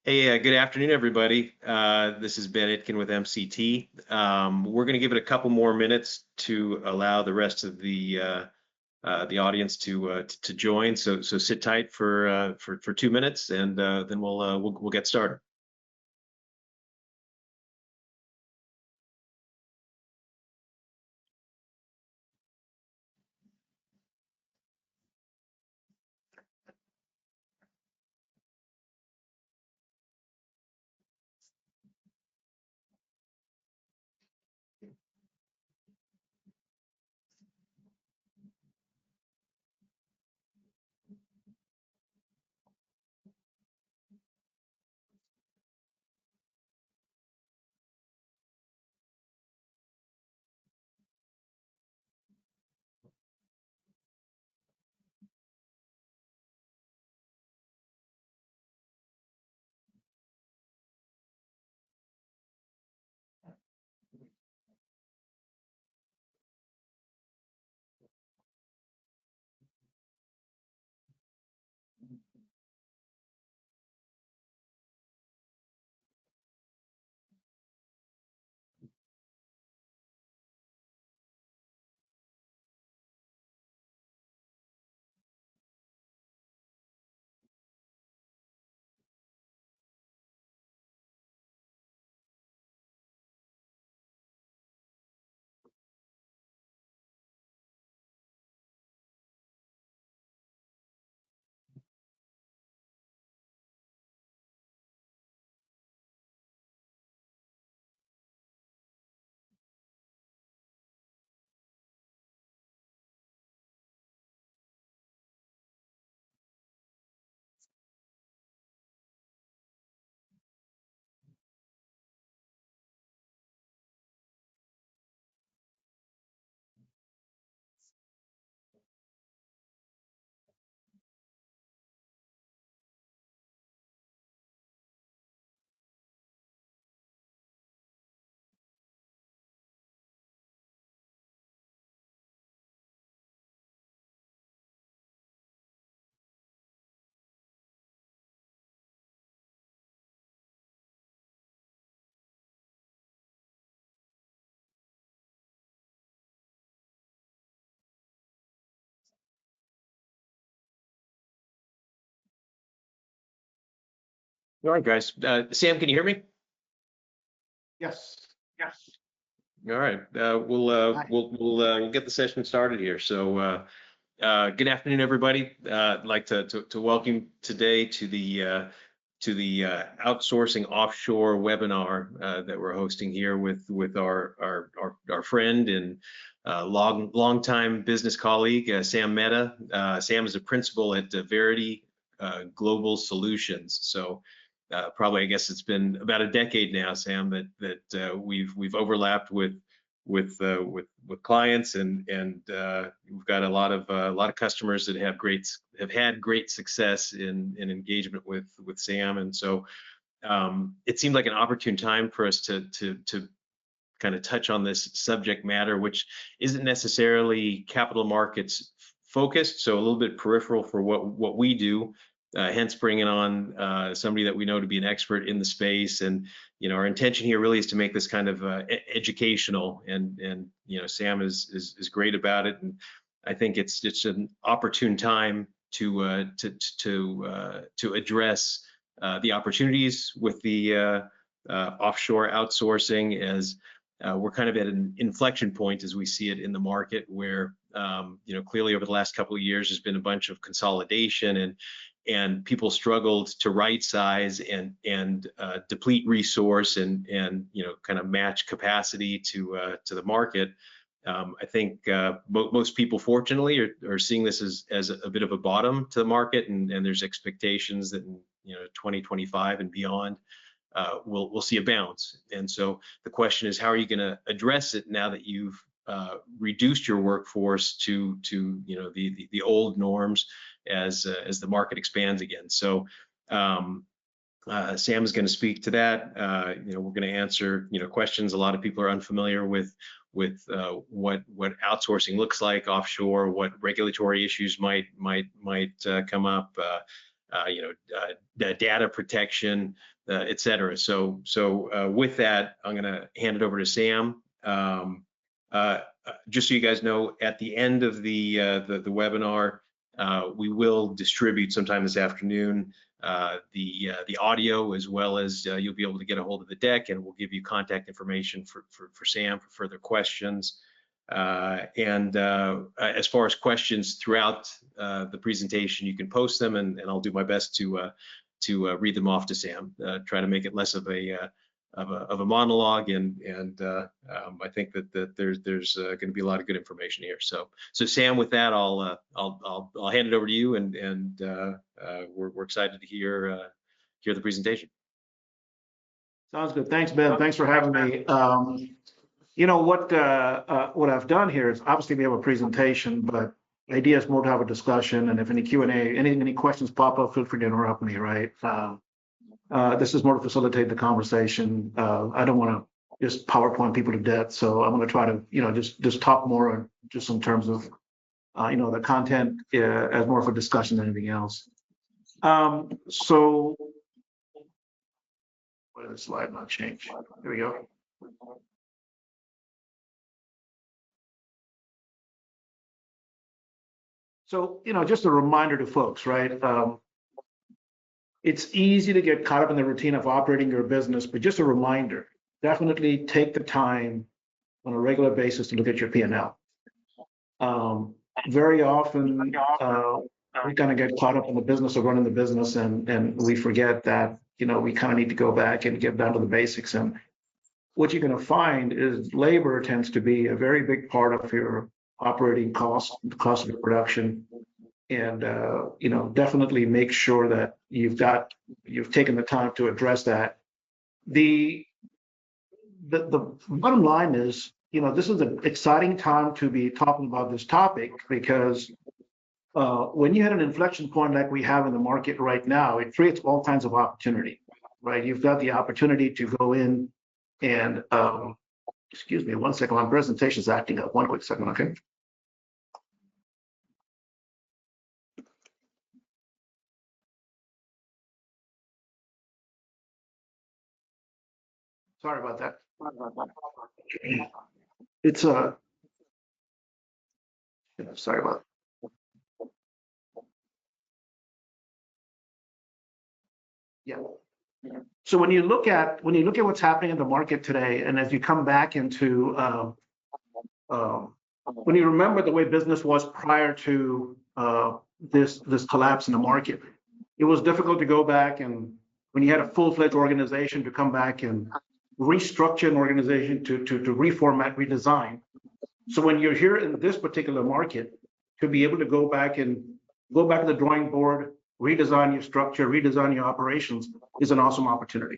Hey, good afternoon, everybody. This is Ben Itkin with MCT. We're going to give it a couple more minutes to allow the rest of the audience to join. So sit tight for 2 minutes, and then we'll get started. All right, guys. Sam, can you hear me? Yes. Yes. All right. We'll get the session started here. So good afternoon, everybody. I'd like to welcome today to the outsourcing offshore webinar that we're hosting here with our friend and longtime business colleague Sam Mehta. Sam is a principal at Verity Global Solutions. So probably, I guess it's been about a decade now, Sam, that we've overlapped with clients, and we've got a lot of customers that have had great success in engagement with Sam, and so it seemed like an opportune time for us to kind of touch on this subject matter, which isn't necessarily capital markets focused, so a little bit peripheral for what we do. Hence bringing on somebody that we know to be an expert in the space. And our intention here really is to make this kind of educational, and Sam is great about it, and I think it's an opportune time to address the opportunities with the offshore outsourcing, as we're kind of at an inflection point as we see it in the market, where clearly over the last couple of years there's been a bunch of consolidation, and people struggled to right size and deplete resource and kind of match capacity to the market. I think most people, fortunately, are seeing this as a bit of a bottom to the market, and there's expectations that in 2025 and beyond we'll see a bounce. And so the question is, how are you going to address it now that you've reduced your workforce to the old norms as the market expands again? So Sam is going to speak to that. We're going to answer questions. A lot of people are unfamiliar with what outsourcing looks like offshore, what regulatory issues might come up. data protection, et cetera. So with that, I'm going to hand it over to Sam. Just so you guys know, at the end of the webinar, we will distribute sometime this afternoon the audio, as well as you'll be able to get a hold of the deck, and we'll give you contact information for Sam for further questions. As far as questions throughout the presentation, you can post them, and I'll do my best to read them off to Sam. Try to make it less of a monologue, and I think that there's going to be a lot of good information here. So Sam, with that, I'll hand it over to you, and we're excited to hear the presentation. Sounds good. Thanks, Ben. Thanks for having me. You know what I've done here is, obviously we have a presentation, but the idea is more to have a discussion, and if any Q&A, any questions pop up, feel free to interrupt me, right? This is more to facilitate the conversation. I don't want to just PowerPoint people to death, so I'm going to try to, just talk more just in terms of, the content as more of a discussion than anything else. So, why did the slide not change? Here we go. So, just a reminder to folks, right? It's easy to get caught up in the routine of operating your business, but just a reminder, definitely take the time on a regular basis to look at your P&L. Very often, we kind of get caught up in the business of running the business, and we forget that, we kind of need to go back and get down to the basics. And what you're going to find is labor tends to be a very big part of your operating cost, the cost of your production. And definitely make sure that you've taken the time to address that. The bottom line is, this is an exciting time to be talking about this topic, because when you had an inflection point like we have in the market right now, it creates all kinds of opportunity, right? You've got the opportunity to go in and excuse me, one second, my presentation is acting up. One quick second, okay? Sorry about that. It's sorry about it. Yeah. So when you look at what's happening in the market today, and as you come back into when you remember the way business was prior to this collapse in the market, it was difficult to go back, and when you had a full-fledged organization, to come back and restructure an organization, to reformat, redesign. So when you're here in this particular market, to be able to go back to the drawing board, redesign your structure, redesign your operations, is an awesome opportunity.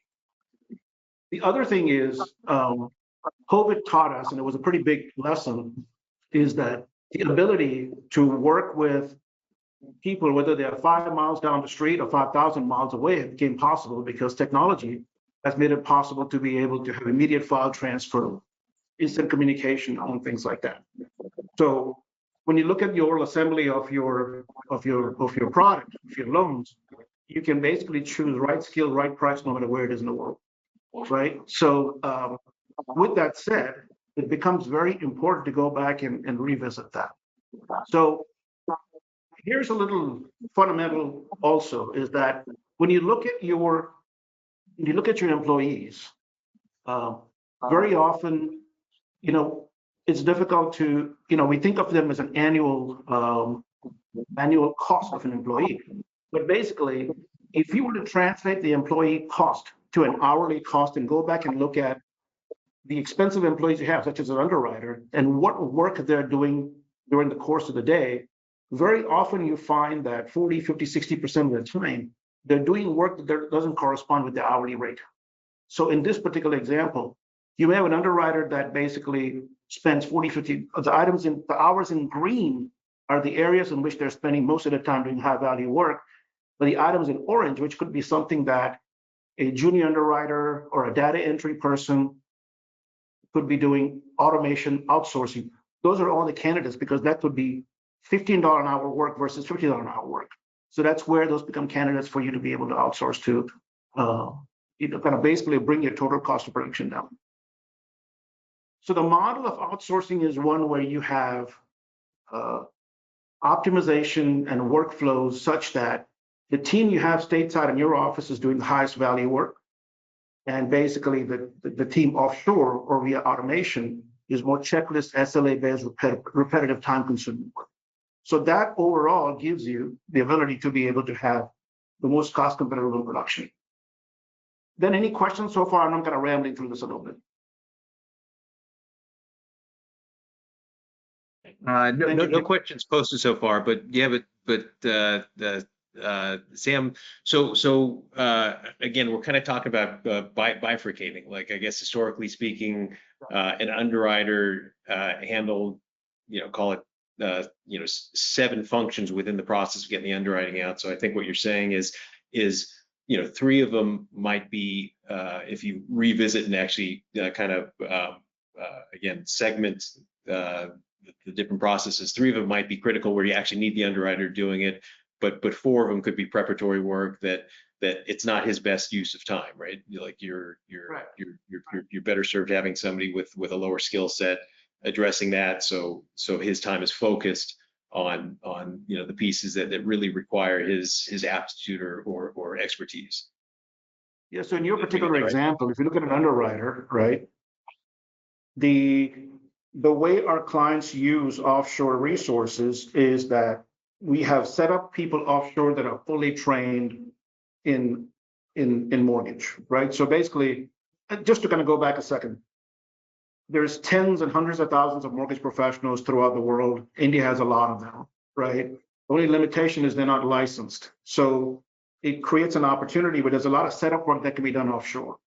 The other thing is, COVID taught us, and it was a pretty big lesson, is that the ability to work with people, whether they're 5 miles down the street or 5,000 miles away, it became possible because technology has made it possible to be able to have immediate file transfer, instant communication on things like that. So when you look at your assembly of your product, of your loans, you can basically choose right skill, right price, no matter where it is in the world, right? So with that said, it becomes very important to go back and revisit that. So here's a little fundamental also, is that when you look at your employees, very often, it's difficult to, we think of them as an annual cost of an employee. But basically, if you were to translate the employee cost to an hourly cost and go back and look at the expensive employees you have, such as an underwriter, and what work they're doing during the course of the day, very often you find that 40, 50, 60% of the time, they're doing work that doesn't correspond with the hourly rate. So in this particular example, you may have an underwriter that basically spends 40, 50, the hours in green are the areas in which they're spending most of the time doing high value work. But the items in orange, which could be something that a junior underwriter or a data entry person could be doing, automation, outsourcing, those are all the candidates, because that could be $15 an hour work versus $50 an hour work. So that's where those become candidates for you to be able to outsource to, kind of basically bring your total cost of production down. So the model of outsourcing is one where you have optimization and workflows such that the team you have stateside in your office is doing the highest value work. And basically the team offshore or via automation is more checklist, SLA-based, repetitive, time-consuming work. So that overall gives you the ability to be able to have the most cost competitive production. Then any questions so far? I'm kind of rambling through this a little bit. No questions posted so far, but yeah, Sam, so again, we're kind of talking about bifurcating. Like, I guess historically speaking, an underwriter handled, call it, 7 functions within the process of getting the underwriting out. So I think what you're saying is 3 of them might be, if you revisit and actually kind of again segment the different processes, 3 of them might be critical where you actually need the underwriter doing it, but 4 of them could be preparatory work that it's not his best use of time, right? You're better served having somebody with a lower skill set addressing that, so his time is focused on the pieces that really require his aptitude or expertise. Yeah. So in your particular example, if you look at an underwriter, right, the way our clients use offshore resources is that we have set up people offshore that are fully trained in mortgage, right? So basically, just to kind of go back a second, there's tens and hundreds of thousands of mortgage professionals throughout the world. India has a lot of them, right? The only limitation is they're not licensed. So it creates an opportunity where there's a lot of setup work that can be done offshore.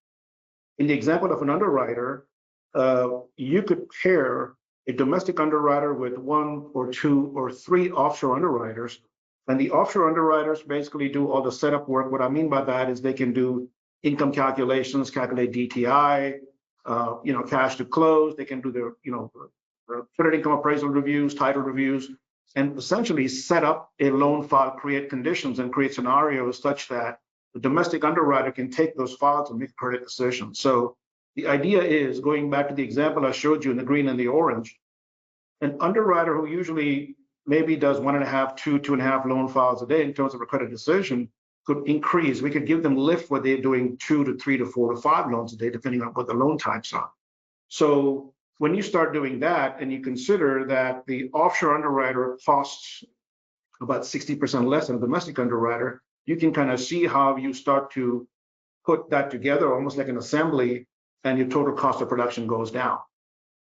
In the example of an underwriter, you could pair a domestic underwriter with 1 or 2 or 3 offshore underwriters, and the offshore underwriters basically do all the setup work. What I mean by that is they can do income calculations, calculate DTI, cash to close. They can do their, credit income appraisal reviews, title reviews, and essentially set up a loan file, create conditions, and create scenarios such that the domestic underwriter can take those files and make a credit decision. So the idea is, going back to the example I showed you in the green and the orange, an underwriter who usually maybe does 1.5, 2.5 loan files a day in terms of a credit decision could increase. We could give them lift where they're doing 2 to 3 to 4 to 5 loans a day, depending on what the loan types are. So when you start doing that and you consider that the offshore underwriter costs about 60% less than a domestic underwriter, you can kind of see how you start to put that together almost like an assembly, and your total cost of production goes down,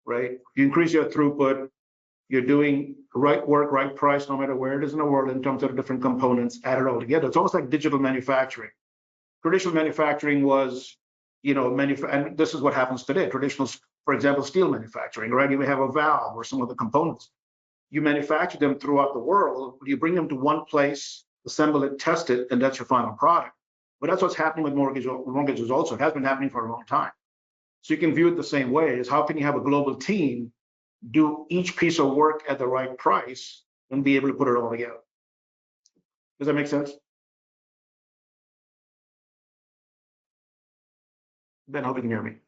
right? You increase your throughput, you're doing right work, right price, no matter where it is in the world in terms of the different components, add it all together. It's almost like digital manufacturing. Traditional manufacturing was, and this is what happens today. Traditional, for example, steel manufacturing, right? You may have a valve or some of the components. You manufacture them throughout the world, you bring them to one place, assemble it, test it, and that's your final product. But that's what's happening with mortgages also. It has been happening for a long time. So you can view it the same way: is how can you have a global team do each piece of work at the right price and be able to put it all together? Does that make sense? Ben, I hope you can hear me.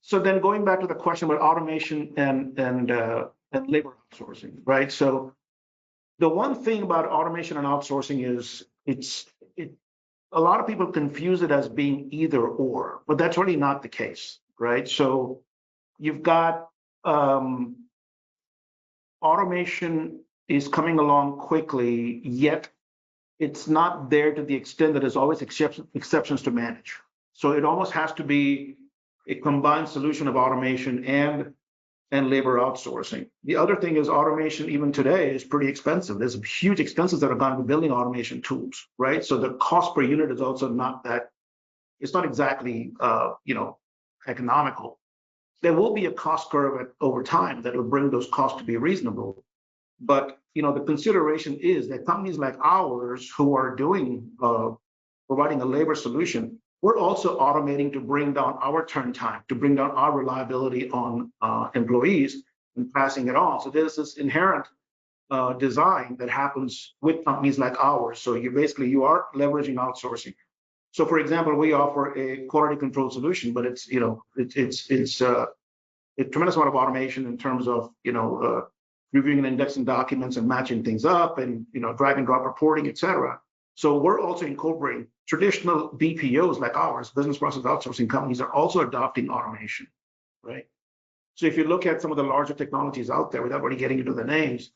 So then going back to the question about automation and labor outsourcing, right? So the one thing about automation and outsourcing is a lot of people confuse it as being either or, but that's really not the case, right? So you've got automation is coming along quickly, yet it's not there to the extent that there's always exceptions to manage. So it almost has to be a combined solution of automation and labor outsourcing. The other thing is automation, even today, is pretty expensive. There's huge expenses that are gone to building automation tools, right? So the cost per unit is also not that, it's not exactly, economical. There will be a cost curve over time that will bring those costs to be reasonable. But, the consideration is that companies like ours who are providing a labor solution, we're also automating to bring down our turn time, to bring down our reliability on employees and passing it on. So there's this inherent, design that happens with companies like ours. So you are leveraging outsourcing. So for example, we offer a quality control solution, but it's a tremendous amount of automation in terms of reviewing and indexing documents and matching things up, and drag and drop reporting, et cetera. So we're also incorporating traditional BPOs like ours, business process outsourcing companies, are also adopting automation, right? So if you look at some of the larger technologies out there, without really getting into the names,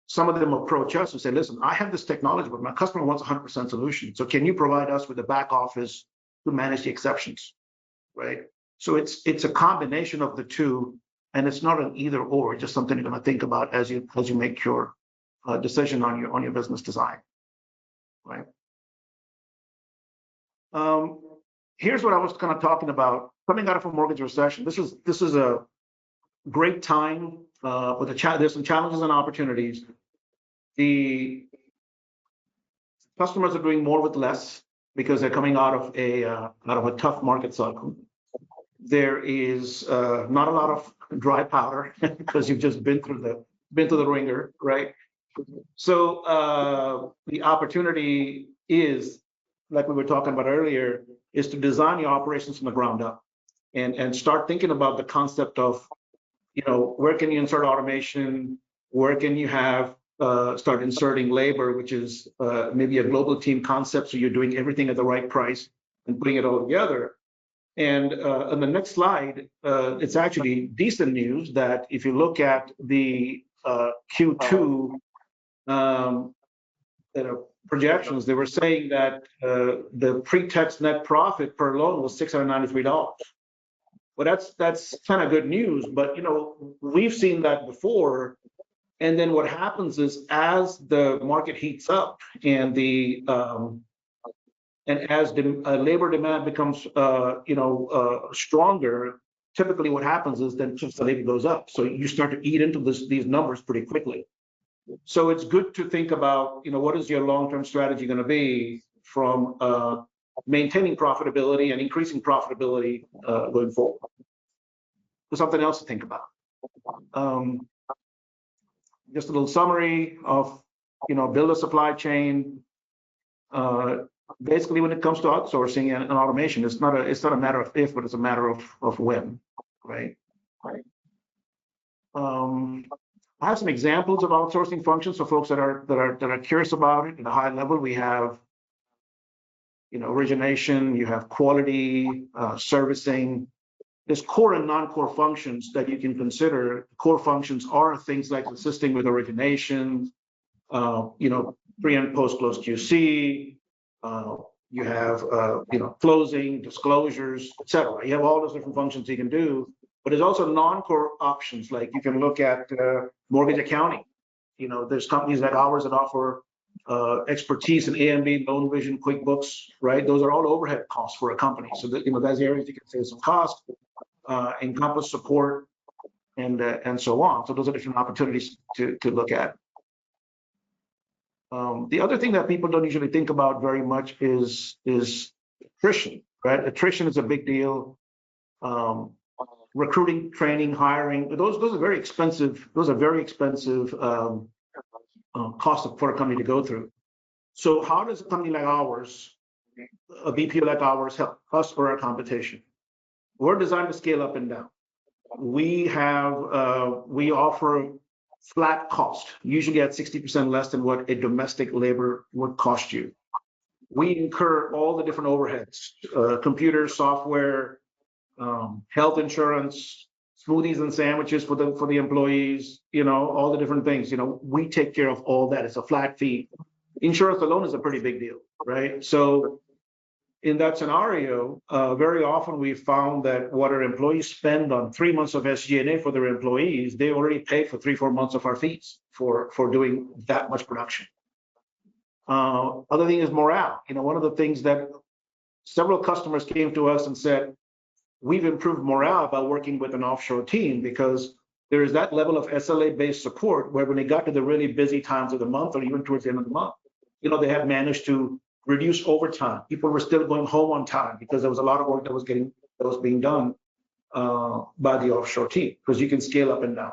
some of them approach us and say, listen, I have this technology, but my customer wants 100% solution. So can you provide us with the back office to manage the exceptions, right? So it's a combination of the two, and it's not an either or. It's just something you're going to think about as you make your decision on your business design, right? Here's what I was kind of talking about coming out of a mortgage recession. This is a great time, but there's some challenges and opportunities. The customers are doing more with less because they're coming out of a tough market cycle. There is not a lot of dry powder because you've just been through the ringer, right? So the opportunity is, like we were talking about earlier, is to design your operations from the ground up and start thinking about the concept of, where can you insert automation? Where can you start inserting labor, which is maybe a global team concept, so you're doing everything at the right price and putting it all together. And on the next slide, it's actually decent news that if you look at the Q2 projections, they were saying that the pre-tax net profit per loan was $693. Well, that's kind of good news, but we've seen that before. And then what happens is, as the market heats up and as the labor demand becomes stronger, typically what happens is then the labor goes up. So you start to eat into these numbers pretty quickly. So it's good to think about, what is your long-term strategy going to be from maintaining profitability and increasing profitability going forward. So something else to think about. Just a little summary of, build a supply chain. Basically, when it comes to outsourcing and automation, it's not a matter of if, but it's a matter of when, right? I have some examples of outsourcing functions for folks that are curious about it. At a high level, we have, origination, you have quality, servicing. There's core and non-core functions that you can consider. Core functions are things like assisting with origination, pre and post close QC. You have, closing, disclosures, et cetera. You have all those different functions you can do, but there's also non-core options. Like you can look at mortgage accounting. There's companies like ours that offer expertise in A&B, loan vision, QuickBooks, right? Those are all overhead costs for a company. So that, there's areas you can save some cost, encompass support, and so on. So those are different opportunities to look at. The other thing that people don't usually think about very much is attrition, right? Attrition is a big deal. Recruiting, training, hiring, those are very expensive. Those are very expensive costs for a company to go through. So how does a company like ours, a BPO like ours, help us or our competition? We're designed to scale up and down. We offer flat cost, usually at 60% less than what a domestic labor would cost you. We incur all the different overheads, computer, software, health insurance, smoothies and sandwiches for the employees, all the different things. We take care of all that. It's a flat fee. Insurance alone is a pretty big deal, right? So in that scenario, very often we found that what our employees spend on 3 months of SG&A for their employees, they already pay for 3-4 months of our fees for doing that much production. Other thing is morale. One of the things that several customers came to us and said, we've improved morale by working with an offshore team, because there is that level of SLA-based support where when they got to the really busy times of the month or even towards the end of the month, they had managed to reduce overtime. People were still going home on time because there was a lot of work that was being done by the offshore team, because you can scale up and down.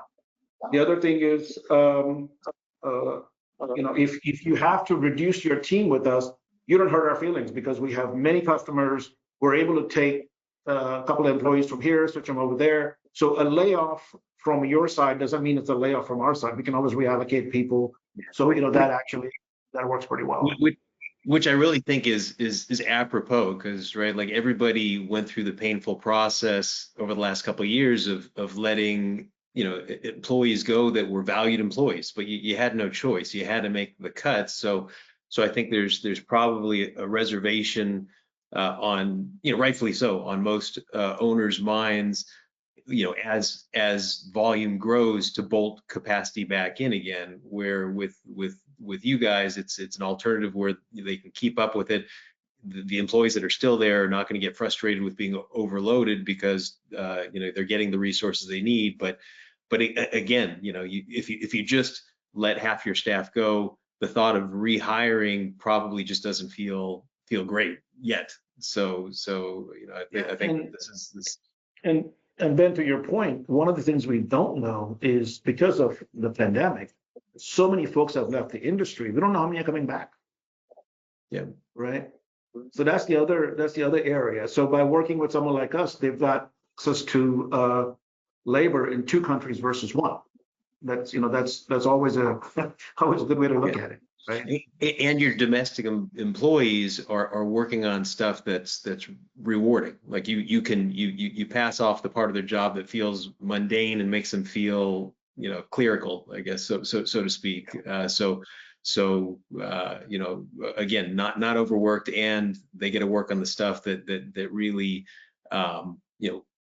The other thing is, if you have to reduce your team with us, you don't hurt our feelings because we have many customers. We're able to take a couple of employees from here, switch them over there. So a layoff from your side doesn't mean it's a layoff from our side. We can always reallocate people. So that works pretty well. Which I really think is apropos, because right, like everybody went through the painful process over the last couple of years of letting employees go that were valued employees, but you had no choice. You had to make the cuts. So I think there's probably a reservation on, rightfully so, on most owners' minds, as volume grows, to bolt capacity back in again, where with you guys, it's an alternative where they can keep up with it. The employees that are still there are not going to get frustrated with being overloaded because they're getting the resources they need. But again, if you just let half your staff go, the thought of rehiring probably just doesn't feel great yet. So I think this. And Ben, to your point, one of the things we don't know is because of the pandemic, so many folks have left the industry. We don't know how many are coming back. Yeah. Right. So that's the other area. So by working with someone like us, they've got access to labor in 2 countries versus 1. That's always a good way to look at it. Right. And your domestic employees are working on stuff that's rewarding. Like you pass off the part of their job that feels mundane and makes them feel clerical, I guess, so to speak. So again, not overworked, and they get to work on the stuff that really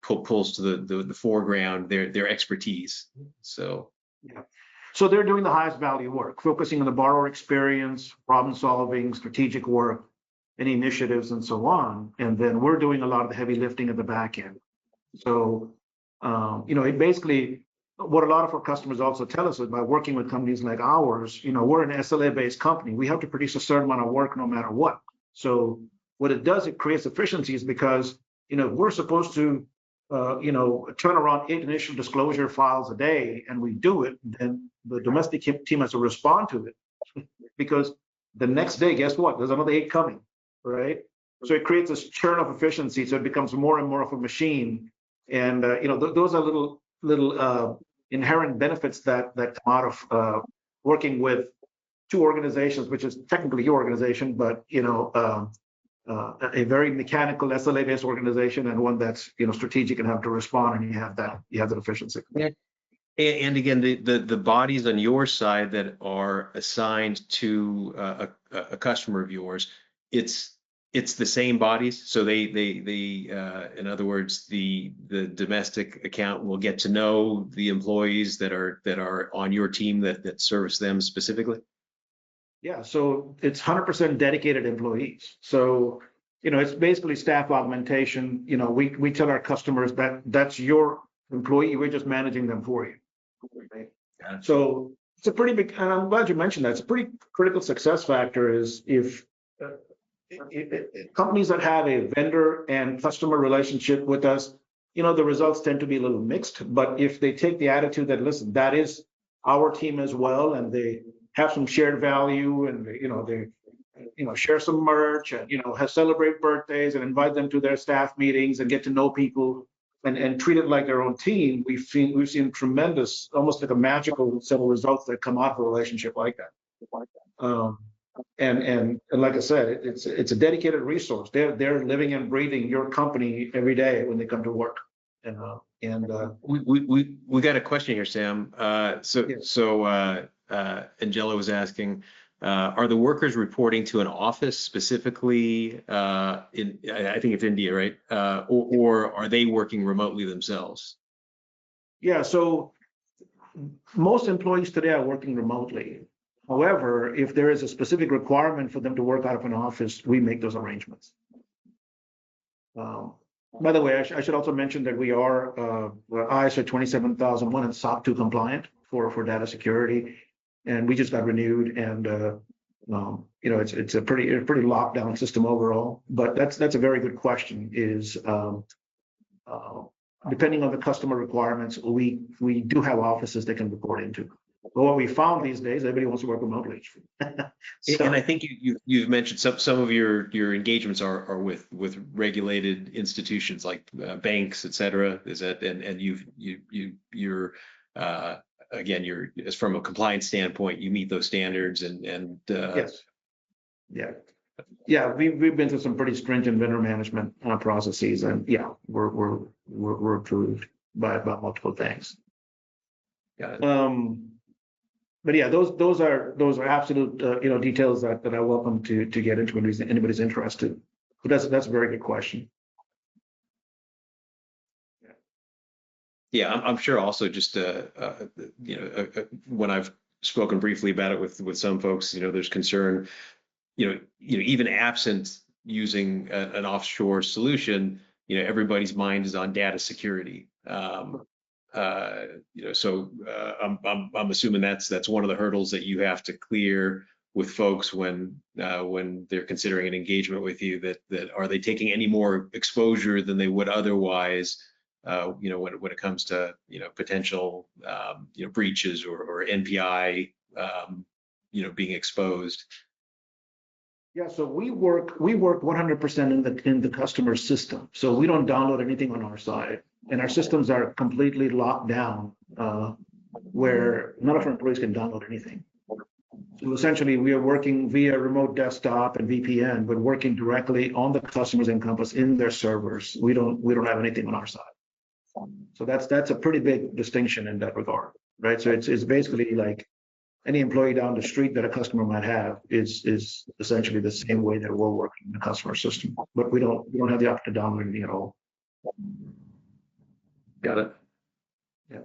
pulls to the foreground their expertise. So yeah. So they're doing the highest value work, focusing on the borrower experience, problem solving, strategic work, any initiatives, and so on. And then we're doing a lot of the heavy lifting at the back end. So, it basically, what a lot of our customers also tell us is by working with companies like ours, we're an SLA-based company. We have to produce a certain amount of work no matter what. So what it does, it creates efficiencies because, we're supposed to turn around 8 initial disclosure files a day, and we do it, then the domestic team has to respond to it because the next day, guess what? There's another 8 coming, right? So it creates this churn of efficiency. So it becomes more and more of a machine. And, those are little inherent benefits that come out of working with 2 organizations, which is technically your organization, but, a very mechanical SLA-based organization and one that's strategic and have to respond, and you have that efficiency. Yeah. And again, the bodies on your side that are assigned to a customer of yours, it's the same bodies. So they in other words, the domestic account will get to know the employees that are on your team that service them specifically. Yeah, so it's 100% dedicated employees. So, it's basically staff augmentation. We tell our customers that that's your employee, we're just managing them for you. Right? Yeah. So it's a pretty big, and I'm glad you mentioned that. It's a pretty critical success factor is if companies that have a vendor and customer relationship with us, the results tend to be a little mixed. But if they take the attitude that, listen, that is our team as well, and they have some shared value, and they share some merch, and have celebrate birthdays and invite them to their staff meetings and get to know people and treat it like their own team, we've seen tremendous, almost like a magical set of results that come out of a relationship like that. And like I said, it's a dedicated resource. They're living and breathing your company every day when they come to work. We got a question here, Sam. So Angela was asking, are the workers reporting to an office specifically I think it's India, right? Or are they working remotely themselves? Yeah, so most employees today are working remotely. However, if there is a specific requirement for them to work out of an office, we make those arrangements. By the way, I should also mention that we are ISO 27001 and SOC 2 compliant for data security, and we just got renewed. And it's a pretty locked down system overall. But that's a very good question. Is depending on the customer requirements, we do have offices they can report into. But what we found these days, everybody wants to work remotely. So, And I think you've mentioned some of your engagements are with regulated institutions like banks, et cetera. Is that and you're again, you're as from a compliance standpoint, you meet those standards and yes, yeah, we've been through some pretty stringent vendor management processes, and yeah, we're approved by multiple things. got it. But yeah, those are absolute details that I welcome to get into when anybody's interested. But that's a very good question. Yeah, I'm sure also just when I've spoken briefly about it with some folks, there's concern, even absent using an offshore solution, everybody's mind is on data security. So I'm assuming that's one of the hurdles that you have to clear with folks when they're considering an engagement with you, that are they taking any more exposure than they would otherwise, when it comes to potential breaches or NPI being exposed. Yeah, so we work 100% in the customer system. So we don't download anything on our side, and our systems are completely locked down, where none of our employees can download anything. So essentially, we are working via remote desktop and VPN, but working directly on the customer's Encompass in their servers. We don't have anything on our side. So that's a pretty big distinction in that regard, right? So it's basically like any employee down the street that a customer might have is essentially the same way that we're working in the customer system, but we don't have the option to download anything at all. Got it. Yeah.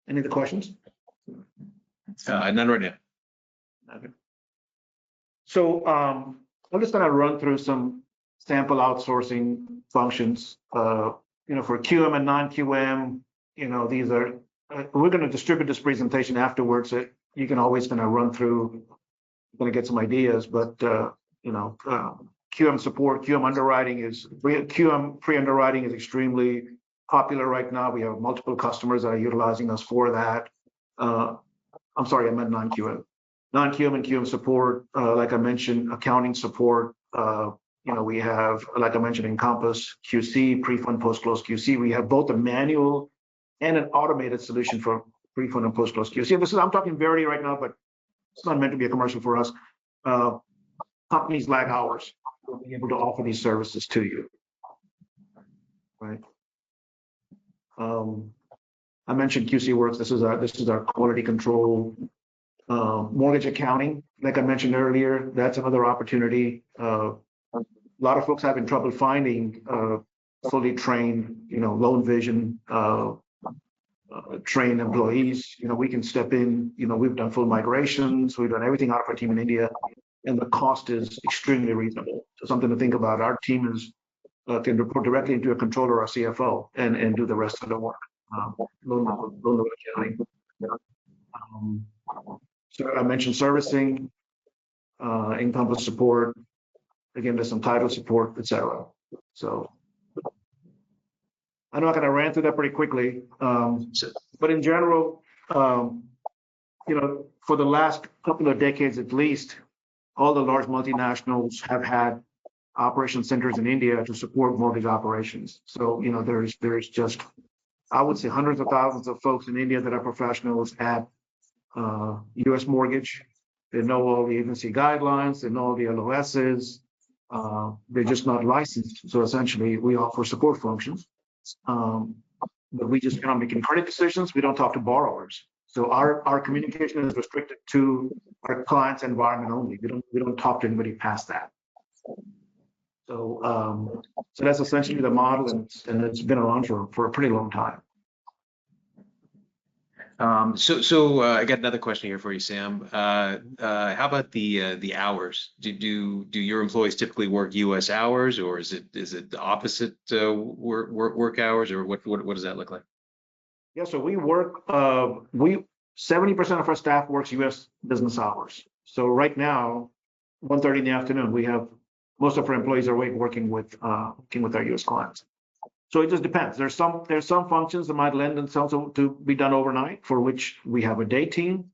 Any other questions? None right now. Okay. So I'm just going to run through some sample outsourcing functions. For QM and non-QM, these are. We're going to distribute this presentation afterwards. So you can always kind of run through, going to get some ideas. But QM support, QM pre-underwriting is extremely popular right now. We have multiple customers that are utilizing us for that. I'm sorry, I meant non-QM. Non-QM and QM support, like I mentioned, accounting support. We have, like I mentioned, Encompass QC, pre-fund, post-close QC. We have both a manual and an automated solution for pre-fund and post-close QC. I'm talking Verity right now, but it's not meant to be a commercial for us. Companies like ours will be able to offer these services to you, right? I mentioned QC Works. This is our quality control. Mortgage accounting, like I mentioned earlier, that's another opportunity. A lot of folks having trouble finding fully trained, loan vision trained employees. We can step in. We've done full migrations. We've done everything out of our team in India, and the cost is extremely reasonable. So something to think about. Our team can report directly into a controller or CFO and do the rest of the work. Loan accounting. So I mentioned servicing, Encompass support. Again, there's some title support, etc. So I'm not going to rant through that pretty quickly, but in general, for the last couple of decades at least, all the large multinationals have had operation centers in India to support mortgage operations. So there's just, I would say, hundreds of thousands of folks in India that are professionals at U.S. mortgage. They know all the agency guidelines. They know all the LOSs. They're just not licensed. So essentially, we offer support functions. But we just cannot make any credit decisions. We don't talk to borrowers. So our communication is restricted to our client's environment only. We don't talk to anybody past that. So that's essentially the model, and it's been around for a pretty long time. So I got another question here for you, Sam. How about the hours? Do your employees typically work U.S. hours, or is it the opposite work hours, or what does that look like? Yeah, so we work. 70% of our staff works U.S. business hours. So right now, 1:30 in the afternoon, we have most of our employees are awake working with our U.S. clients. So it just depends. There's some functions that might lend themselves to be done overnight, for which we have a day team,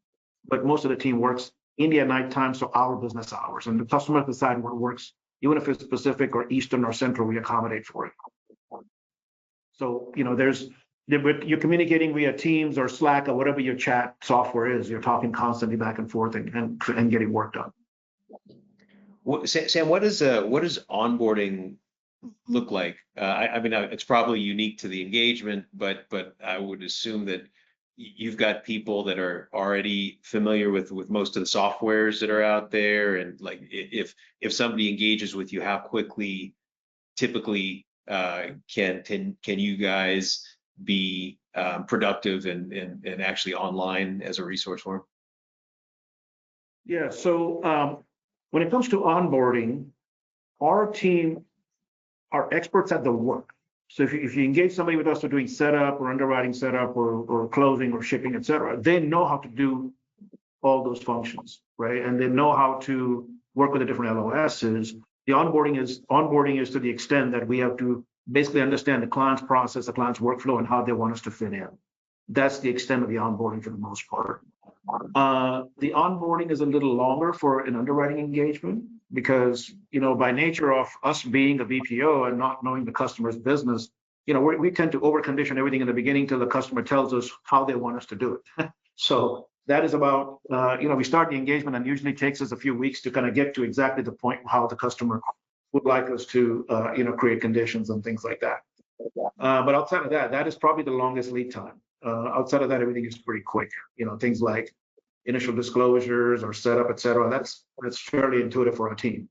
but most of the team works India night time, so our business hours, and the customer decide what works. Even if it's Pacific or Eastern or Central, we accommodate for it. So you're communicating via Teams or Slack or whatever your chat software is. You're talking constantly back and forth and getting work done. Sam, what does onboarding look like? I mean, it's probably unique to the engagement, but I would assume that you've got people that are already familiar with most of the softwares that are out there, and like if somebody engages with you, how quickly typically can you guys be productive and actually online as a resource for them? Yeah. So when it comes to onboarding, our team are experts at the work. So if you engage somebody with us for doing setup or underwriting setup or closing or shipping, et cetera, they know how to do all those functions, right? And they know how to work with the different LOSs. The onboarding is to the extent that we have to basically understand the client's process, the client's workflow, and how they want us to fit in. That's the extent of the onboarding for the most part. The onboarding is a little longer for an underwriting engagement because, by nature of us being a BPO and not knowing the customer's business, we tend to overcondition everything in the beginning till the customer tells us how they want us to do it. So that is about, we start the engagement and usually takes us a few weeks to kind of get to exactly the point how the customer would like us to, create conditions and things like that. But outside of that, that is probably the longest lead time. Outside of that, everything is pretty quick. Things like initial disclosures or setup, et cetera. That's fairly intuitive for our team.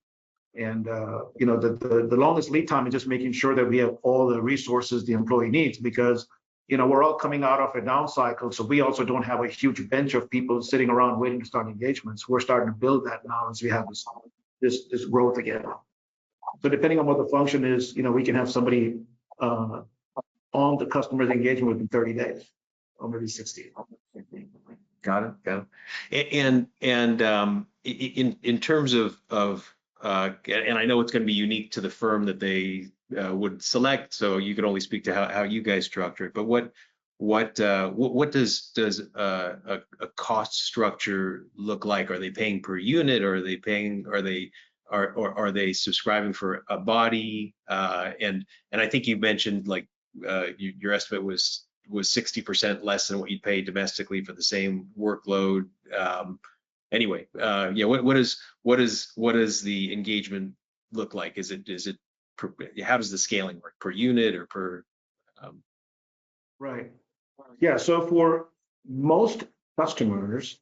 And the longest lead time is just making sure that we have all the resources the employee needs, because we're all coming out of a down cycle, so we also don't have a huge bench of people sitting around waiting to start engagements. We're starting to build that now as we have this growth again. So depending on what the function is, we can have somebody on the customer's engagement within 30 days or maybe 60. Got it. And in terms of and I know it's going to be unique to the firm that they would select, so you can only speak to how you guys structure it. But what does a cost structure look like? Are they paying per unit, or are they subscribing for a body? And I think you mentioned like your estimate was 60% less than what you'd pay domestically for the same workload. Anyway, what does the engagement look like? Is it how does the scaling work, per unit or per? Right. Yeah. So for most customers,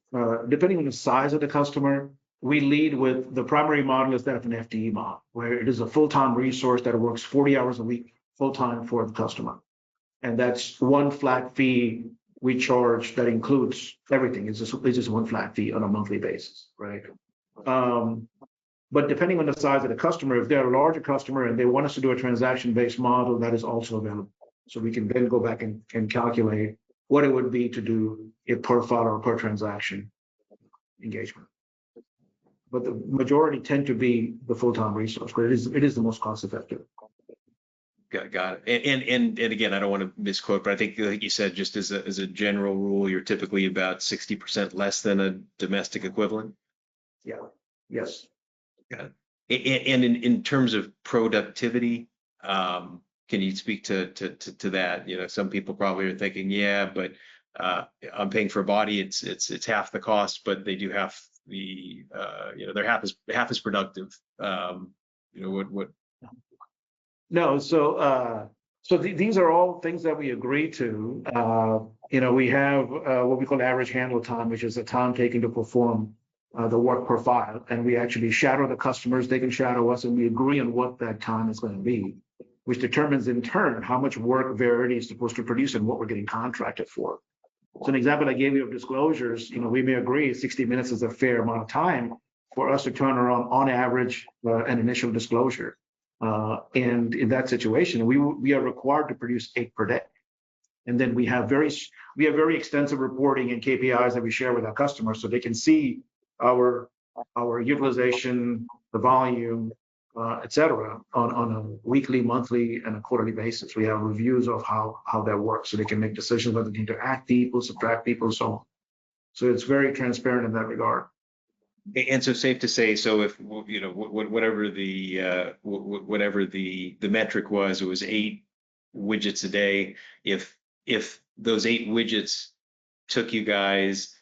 depending on the size of the customer, we lead with the primary model is that of an FTE model, where it is a full-time resource that works 40 hours a week full-time for the customer. And that's one flat fee we charge that includes everything. It's just one flat fee on a monthly basis, right? But depending on the size of the customer, if they're a larger customer and they want us to do a transaction-based model, that is also available. So we can then go back and calculate what it would be to do a per file or per transaction engagement. But the majority tend to be the full-time resource, but it is the most cost-effective. Got it. And again, I don't want to misquote, but I think like you said, just as a general rule, you're typically about 60% less than a domestic equivalent. Yeah. Yes. Got it. And in terms of productivity, can you speak to that? Some people probably are thinking, yeah, but I'm paying for a body. It's half the cost, but they do have the they're half as productive. What? No, so these are all things that we agree to. We have what we call average handle time, which is the time taken to perform the work per file, and we actually shadow the customers. They can shadow us, and we agree on what that time is going to be, which determines in turn how much work Verity is supposed to produce and what we're getting contracted for. So an example I gave you of disclosures, we may agree 60 minutes is a fair amount of time for us to turn around on average an initial disclosure. And in that situation, we are required to produce 8 per day. And then we have very extensive reporting and KPIs that we share with our customers so they can see our utilization, the volume, et cetera, on a weekly, monthly, and a quarterly basis. We have reviews of how that works, so they can make decisions whether they need to add people, subtract people, so on. So it's very transparent in that regard. And so safe to say, so if whatever the metric was, it was 8 widgets a day. If those 8 widgets took you guys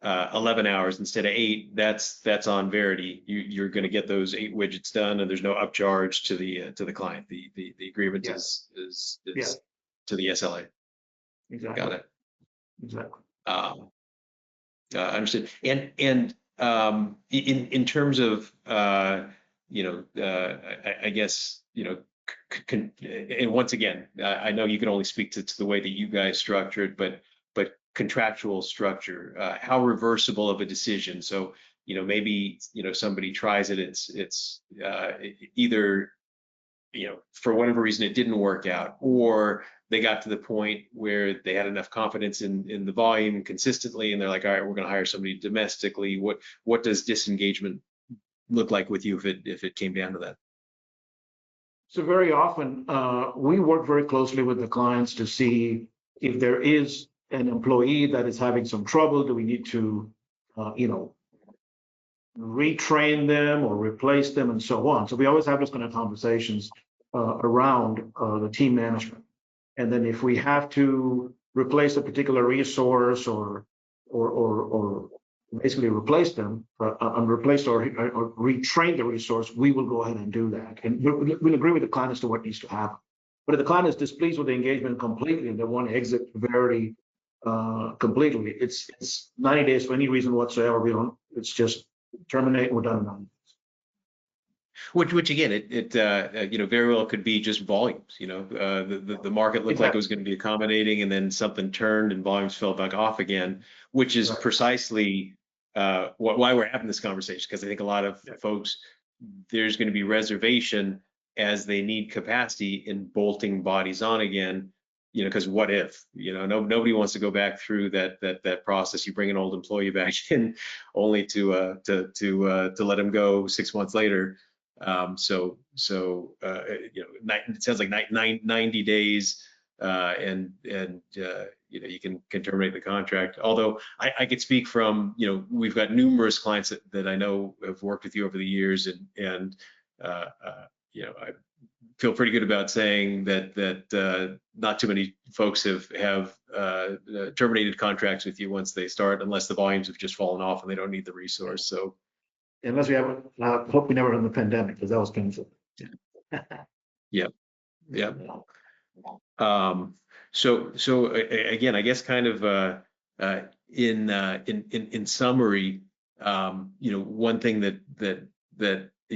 11 hours instead of 8, that's on Verity. You're going to get those 8 widgets done, and there's no upcharge to the client. The agreement is to the SLA. Exactly. Got it. Exactly. Understood. And in terms of I guess and once again, I know you can only speak to the way that you guys structured, but contractual structure, how reversible of a decision. So maybe somebody tries it, it's either for whatever reason it didn't work out, or they got to the point where they had enough confidence in the volume consistently, and they're like, all right, we're going to hire somebody domestically. What does disengagement look like with you if it came down to that? So very often we work very closely with the clients to see if there is an employee that is having some trouble. Do we need to retrain them or replace them and so on? So we always have those kind of conversations around the team management. And then if we have to replace a particular resource or basically replace them, replace or retrain the resource, we will go ahead and do that. And we'll agree with the client as to what needs to happen. But if the client is displeased with the engagement completely and they want to exit Verity completely, it's 90 days for any reason whatsoever. It's just terminate, we're done. Which again, it very well could be just volumes. The market looked like it was going to be accommodating, and then something turned and volumes fell back off again, which is precisely why we're having this conversation. Because I think a lot of folks, there's going to be reservation as they need capacity in bolting bodies on again. Because what if? Nobody wants to go back through that process. You bring an old employee back in, only to let him go 6 months later. It sounds like 90 days, and you can terminate the contract. Although I could speak from, we've got numerous clients that I know have worked with you over the years, and I feel pretty good about saying that not too many folks have terminated contracts with you once they start, unless the volumes have just fallen off and they don't need the resource. So. Unless we have, I hope we never run the pandemic, because that was painful. Yep. So again, I guess kind of in summary, one thing that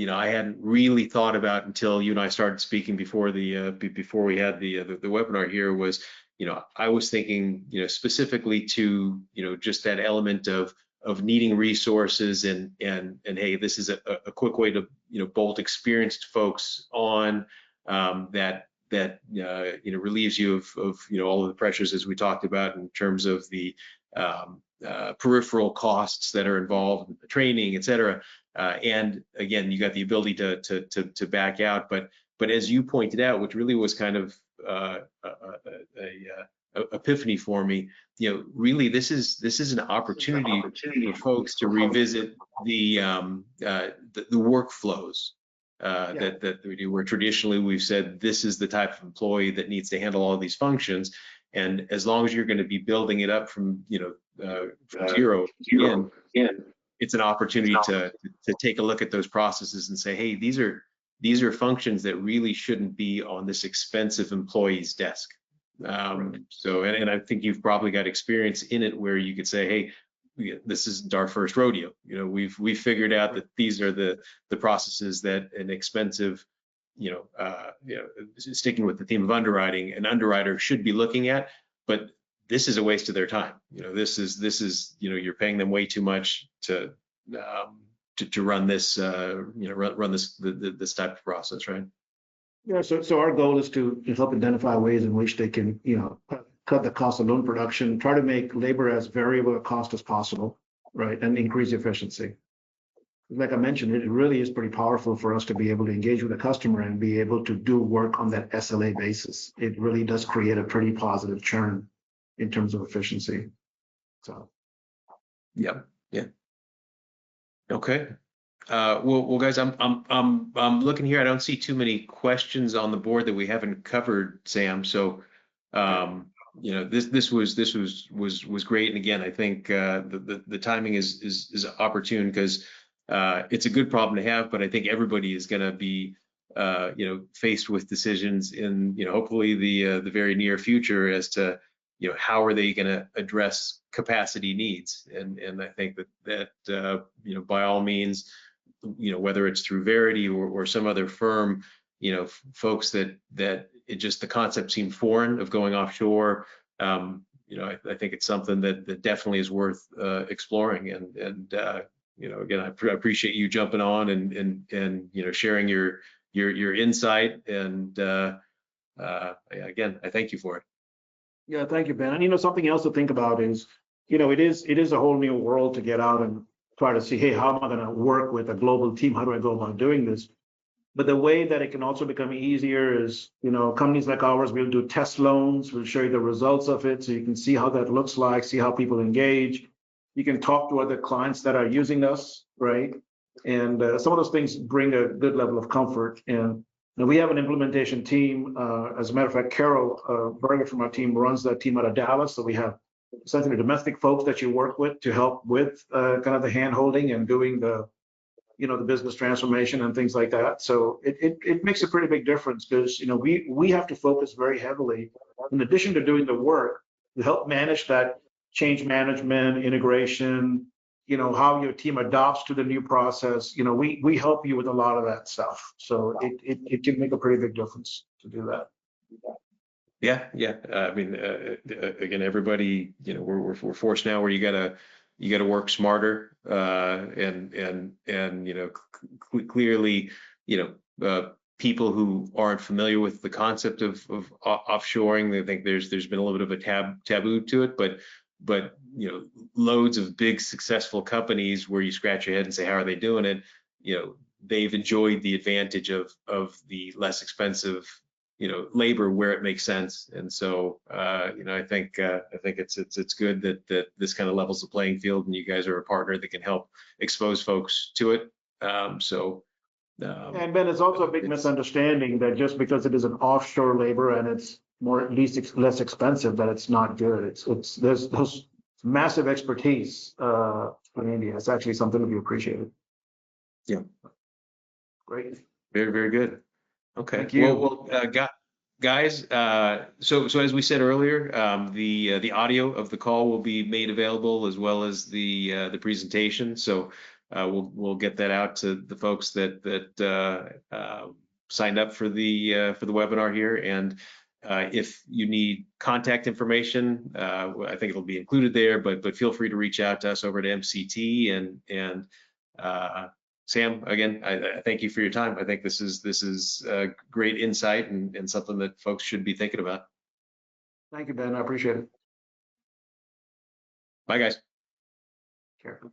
I hadn't really thought about until you and I started speaking before we had the webinar here was, I was thinking, specifically to, just that element of needing resources and hey, this is a quick way to bolt experienced folks on that relieves you of all of the pressures as we talked about in terms of the peripheral costs that are involved in the training, et cetera. And again, you got the ability to back out, but as you pointed out, which really was kind of epiphany for me, really this is an opportunity for folks to revisit the workflows that we do, where traditionally we've said this is the type of employee that needs to handle all these functions, and as long as you're going to be building it up from from zero again, it's an opportunity to take a look at those processes and say, hey, these are functions that really shouldn't be on this expensive employee's desk. So, and I think you've probably got experience in it where you could say, hey, this isn't our first rodeo. We've figured out that these are the processes that an expensive, sticking with the theme of underwriting, an underwriter should be looking at, but this is a waste of their time. This is you're paying them way too much to run this, run this type of process, right? Yeah, so our goal is to help identify ways in which they can, cut the cost of loan production, try to make labor as variable a cost as possible, right, and increase efficiency. like I mentioned, it really is pretty powerful for us to be able to engage with a customer and be able to do work on that SLA basis. It really does create a pretty positive churn in terms of efficiency. So. Yep. Yeah. Okay. Well, guys, I'm looking here. I don't see too many questions on the board that we haven't covered, Sam. So, this was great. And again, I think the timing is opportune because it's a good problem to have. But I think everybody is going to be faced with decisions in hopefully the very near future as to how are they going to address capacity needs. And I think that by all means, whether it's through Verity or some other firm, folks that it just the concept seemed foreign of going offshore. I think it's something that definitely is worth exploring. And again, I appreciate you jumping on and sharing your insight. And again, I thank you for it. Yeah, thank you, Ben. And something else to think about is, it is a whole new world to get out and try to see, hey, how am I going to work with a global team? How do I go about doing this? But the way that it can also become easier is, companies like ours, we'll do test loans. We'll show you the results of it so you can see how that looks like, see how people engage. You can talk to other clients that are using us, right? And some of those things bring a good level of comfort. And we have an implementation team. As a matter of fact, Carol Berger from our team runs that team out of Dallas. So we have essentially domestic folks that you work with to help with kind of the hand holding and doing the business transformation and things like that. So it makes a pretty big difference because, we have to focus very heavily, in addition to doing the work, to help manage that change management, integration, how your team adopts to the new process. We help you with a lot of that stuff. So it can make a pretty big difference to do that. Yeah. I mean, again, everybody, we're forced now where you gotta work smarter, and clearly, people who aren't familiar with the concept of offshoring, they think there's been a little bit of a taboo to it, but loads of big successful companies where you scratch your head and say, how are they doing it? They've enjoyed the advantage of the less expensive labor where it makes sense. And so I think it's good that this kind of levels the playing field, and you guys are a partner that can help expose folks to it. And Ben, it's also a big misunderstanding that just because it is an offshore labor and it's less expensive, that it's not good. There's massive expertise in India. It's actually something to be appreciated. Yeah. Great. Very, very good. Okay. Thank you. Well, guys, so as we said earlier, the audio of the call will be made available as well as the presentation. So we'll get that out to the folks that signed up for the webinar here. And if you need contact information, I think it'll be included there. But feel free to reach out to us over at MCT. And Sam, again, I thank you for your time. I think this is great insight and something that folks should be thinking about. Thank you, Ben. I appreciate it. Bye, guys. Careful.